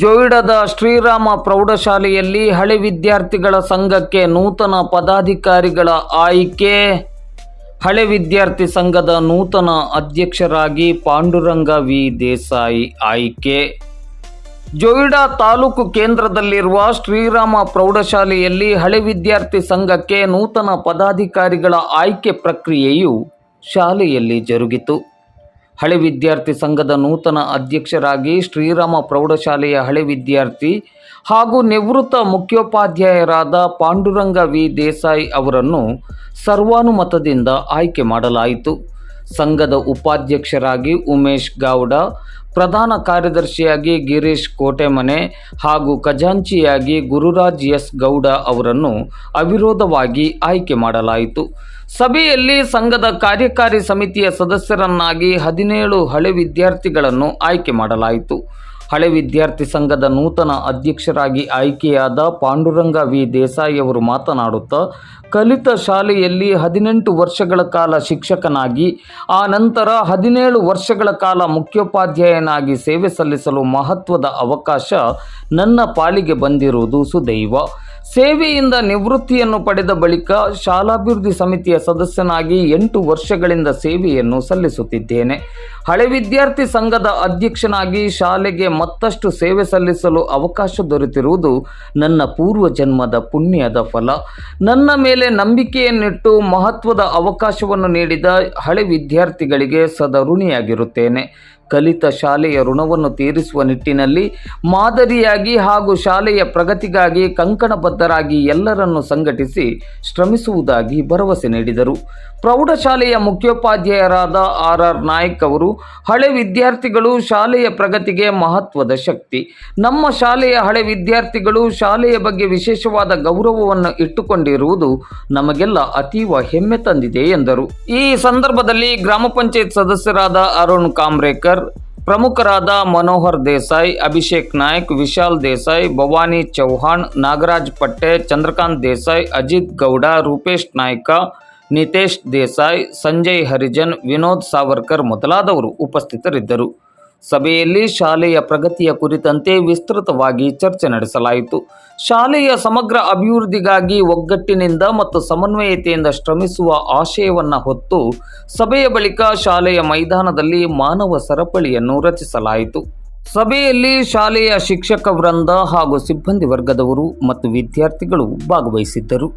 ಜೋಯಿಡಾದ ಶ್ರೀರಾಮ ಪ್ರೌಢಶಾಲೆಯಲ್ಲಿ ಹಳೆ ವಿದ್ಯಾರ್ಥಿಗಳ ಸಂಘಕ್ಕೆ ನೂತನ ಪದಾಧಿಕಾರಿಗಳ ಆಯ್ಕೆ. ಹಳೆ ವಿದ್ಯಾರ್ಥಿ ಸಂಘದ ನೂತನ ಅಧ್ಯಕ್ಷರಾಗಿ ಪಾಂಡುರಂಗ ವಿ ದೇಸಾಯಿ ಆಯ್ಕೆ. ಜೋಯಿಡಾ ತಾಲೂಕು ಕೇಂದ್ರದಲ್ಲಿರುವ ಶ್ರೀರಾಮ ಪ್ರೌಢಶಾಲೆಯಲ್ಲಿ ಹಳೆ ವಿದ್ಯಾರ್ಥಿ ಸಂಘಕ್ಕೆ ನೂತನ ಪದಾಧಿಕಾರಿಗಳ ಆಯ್ಕೆ ಪ್ರಕ್ರಿಯೆಯು ಶಾಲೆಯಲ್ಲಿ ಜರುಗಿತು. ಹಳೆ ವಿದ್ಯಾರ್ಥಿ ಸಂಘದ ನೂತನ ಅಧ್ಯಕ್ಷರಾಗಿ ಶ್ರೀರಾಮ ಪ್ರೌಢಶಾಲೆಯ ಹಳೆ ವಿದ್ಯಾರ್ಥಿ ಹಾಗೂ ನಿವೃತ್ತ ಮುಖ್ಯೋಪಾಧ್ಯಾಯರಾದ ಪಾಂಡುರಂಗ ವಿ ದೇಸಾಯಿ ಅವರನ್ನು ಸರ್ವಾನುಮತದಿಂದ ಆಯ್ಕೆ ಮಾಡಲಾಯಿತು. ಸಂಘದ ಉಪಾಧ್ಯಕ್ಷರಾಗಿ ಉಮೇಶ್ ಗೌಡ, ಪ್ರಧಾನ ಕಾರ್ಯದರ್ಶಿಯಾಗಿ ಗಿರೀಶ್ ಕೋಟೆಮನೆ ಹಾಗೂ ಖಜಾಂಚಿಯಾಗಿ ಗುರುರಾಜ್ ಎಸ್ ಗೌಡ ಅವರನ್ನು ಅವಿರೋಧವಾಗಿ ಆಯ್ಕೆ ಮಾಡಲಾಯಿತು. ಸಭೆಯಲ್ಲಿ ಸಂಘದ ಕಾರ್ಯಕಾರಿ ಸಮಿತಿಯ ಸದಸ್ಯರನ್ನಾಗಿ 17 ಹಳೆ ವಿದ್ಯಾರ್ಥಿಗಳನ್ನು ಆಯ್ಕೆ ಮಾಡಲಾಯಿತು. ಹಳೆ ವಿದ್ಯಾರ್ಥಿ ಸಂಘದ ನೂತನ ಅಧ್ಯಕ್ಷರಾಗಿ ಆಯ್ಕೆಯಾದ ಪಾಂಡುರಂಗ ವಿ ದೇಸಾಯಿ ಅವರು ಮಾತನಾಡುತ್ತಾ, ಕಲಿತ ಶಾಲೆಯಲ್ಲಿ 18 ವರ್ಷಗಳ ಕಾಲ ಶಿಕ್ಷಕನಾಗಿ ಆ ನಂತರ 17 ವರ್ಷಗಳ ಕಾಲ ಮುಖ್ಯೋಪಾಧ್ಯಾಯನಾಗಿ ಸೇವೆ ಸಲ್ಲಿಸಲು ಮಹತ್ವದ ಅವಕಾಶ ನನ್ನ ಪಾಲಿಗೆ ಬಂದಿರುವುದು ಸುದೈವ. ಸೇವೆಯಿಂದ ನಿವೃತ್ತಿಯನ್ನು ಪಡೆದ ಬಳಿಕ ಶಾಲಾಭಿವೃದ್ಧಿ ಸಮಿತಿಯ ಸದಸ್ಯನಾಗಿ 8 ವರ್ಷಗಳಿಂದ ಸೇವೆಯನ್ನು ಸಲ್ಲಿಸುತ್ತಿದ್ದೇನೆ. ಹಳೆ ವಿದ್ಯಾರ್ಥಿ ಸಂಘದ ಅಧ್ಯಕ್ಷನಾಗಿ ಶಾಲೆಗೆ ಮತ್ತಷ್ಟು ಸೇವೆ ಸಲ್ಲಿಸಲು ಅವಕಾಶ ದೊರೆತಿರುವುದು ನನ್ನ ಪೂರ್ವ ಜನ್ಮದ ಪುಣ್ಯದ ಫಲ. ನನ್ನ ಮೇಲೆ ನಂಬಿಕೆಯನ್ನಿಟ್ಟು ಮಹತ್ವದ ಅವಕಾಶವನ್ನು ನೀಡಿದ ಹಳೆ ವಿದ್ಯಾರ್ಥಿಗಳಿಗೆ ಸದಾ ಋಣಿಯಾಗಿರುತ್ತೇನೆ. ಕಲಿತ ಶಾಲೆಯ ಋಣವನ್ನು ತೀರಿಸುವ ನಿಟ್ಟಿನಲ್ಲಿ ಮಾದರಿಯಾಗಿ ಹಾಗೂ ಶಾಲೆಯ ಪ್ರಗತಿಗಾಗಿ ಕಂಕಣಬದ್ಧರಾಗಿ ಎಲ್ಲರನ್ನು ಸಂಘಟಿಸಿ ಶ್ರಮಿಸುವುದಾಗಿ ಭರವಸೆ ನೀಡಿದರು. ಪ್ರೌಢಶಾಲೆಯ ಮುಖ್ಯೋಪಾಧ್ಯಾಯರಾದ ಆರ್ ನಾಯ್ಕ್ ಅವರು, ಹಳೆ ವಿದ್ಯಾರ್ಥಿಗಳು ಶಾಲೆಯ ಪ್ರಗತಿಗೆ ಮಹತ್ವದ ಶಕ್ತಿ. ನಮ್ಮ ಶಾಲೆಯ ಹಳೆ ವಿದ್ಯಾರ್ಥಿಗಳು ಶಾಲೆಯ ಬಗ್ಗೆ ವಿಶೇಷವಾದ ಗೌರವವನ್ನು ಇಟ್ಟುಕೊಂಡಿರುವುದು ನಮಗೆಲ್ಲ ಅತೀವ ಹೆಮ್ಮೆ ತಂದಿದೆ ಎಂದರು. ಈ ಸಂದರ್ಭದಲ್ಲಿ ಗ್ರಾಮ ಪಂಚಾಯತ್ ಸದಸ್ಯರಾದ ಅರುಣ್ ಕಾಮ್ರೇಕರ್, ಪ್ರಮುಖರಾದ ಮನೋಹರ್ ದೇಸಾಯಿ, ಅಭಿಷೇಕ್ ನಾಯ್ಕ್, ವಿಶಾಲ್ ದೇಸಾಯಿ, ಭವಾನಿ ಚೌಹಾಣ್, ನಾಗರಾಜ್ ಪಟ್ಟೆ, ಚಂದ್ರಕಾಂತ್ ದೇಸಾಯಿ, ಅಜಿತ್ ಗೌಡ, ರೂಪೇಶ್ ನಾಯ್ಕ, ನಿತೇಶ್ ದೇಸಾಯಿ, ಸಂಜಯ್ ಹರಿಜನ್, ವಿನೋದ್ ಸಾವರ್ಕರ್ ಮೊದಲಾದವರು ಉಪಸ್ಥಿತರಿದ್ದರು. ಸಭೆಯಲ್ಲಿ ಶಾಲೆಯ ಪ್ರಗತಿಯ ಕುರಿತಂತೆ ವಿಸ್ತೃತವಾಗಿ ಚರ್ಚೆ ನಡೆಸಲಾಯಿತು. ಶಾಲೆಯ ಸಮಗ್ರ ಅಭಿವೃದ್ಧಿಗಾಗಿ ಒಗ್ಗಟ್ಟಿನಿಂದ ಮತ್ತು ಸಮನ್ವಯತೆಯಿಂದ ಶ್ರಮಿಸುವ ಆಶಯವನ್ನು ಹೊತ್ತು ಸಭೆಯ ಬಳಿಕ ಶಾಲೆಯ ಮೈದಾನದಲ್ಲಿ ಮಾನವ ಸರಪಳಿಯನ್ನು ರಚಿಸಲಾಯಿತು. ಸಭೆಯಲ್ಲಿ ಶಾಲೆಯ ಶಿಕ್ಷಕ ವೃಂದ ಹಾಗೂ ಸಿಬ್ಬಂದಿ ವರ್ಗದವರು ಮತ್ತು ವಿದ್ಯಾರ್ಥಿಗಳು ಭಾಗವಹಿಸಿದ್ದರು.